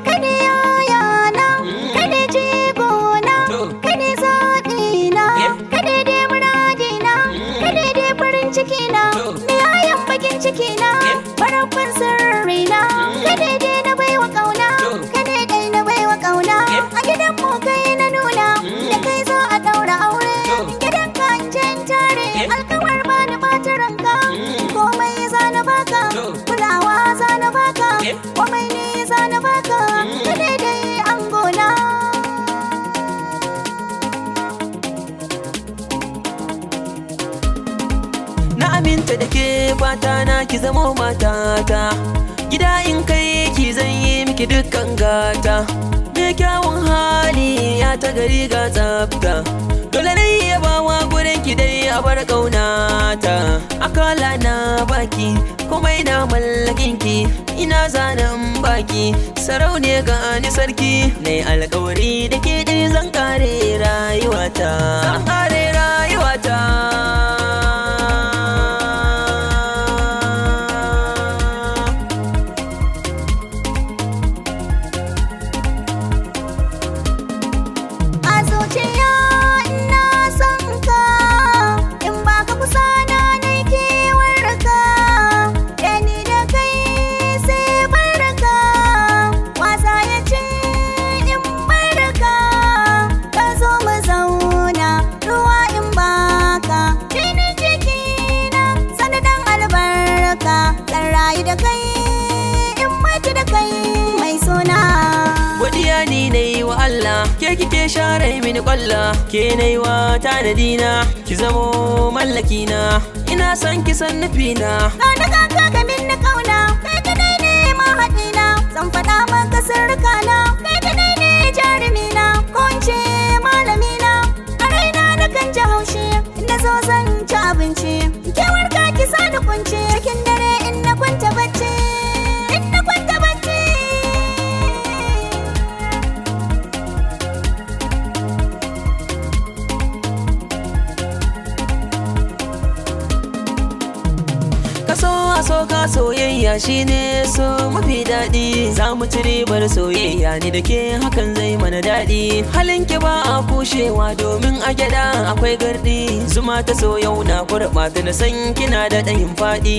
kai ne yayana, kai ne jigona, kai ne zaɓina, kai ne dai muradina, kai ne dai farin cikina, da yayan bakin cikina, farafin sirrina, kai ne dai na baiwa ƙauna, kai ne dai na baiwa ƙauna, a gidan mu kai na nuna, da kai za a ɗaura aure, gidan ka in jan tare, alkawar ba ni ɓata ranka, komai za na baka, kulawa za na baka, komai ne za na baka, ka daidai angona. Na aminta da ke fata na ki zamo matata, gida in kai ki zan yi miki dukkan gata, me kyawun hali ya ta gari ga tsafta, dole ne ya bawa gurin ki dai a bar ƙaunata, akala na baki komai na mallakin ki, ina zanen baki sarauniya ga ni sarki, na yi alkawari da ke dai zan kare rayuwata, zan kare rayuwata. Da kai in mace da kai mai suna godiya ni na yi wa Allah, ke kike share mini kwalla, ke na yi wa tanadina, ki zamo mallakina, ina son ki san nufina, na kaka min na kauna, kai kadai ne mahaɗina, zan faɗa maka sirrikana, kai kadai ne jarumina, ko in ce malamina, a raina na kan ji haushi, na zo zan ci abinci, kewar ka ki sa da kunci, cikin dare in na kwanta bacci, in na kwanta bacci. so ka soyayya shine so mafi daɗi, za mu ci ribar soyayya ni da ke hakan zai mana daɗi, halin ki ba a kushewa domin a gyaɗa akwai gardi, zuma ta so yau na kurɓa ta na san kina da ɗayin faɗi.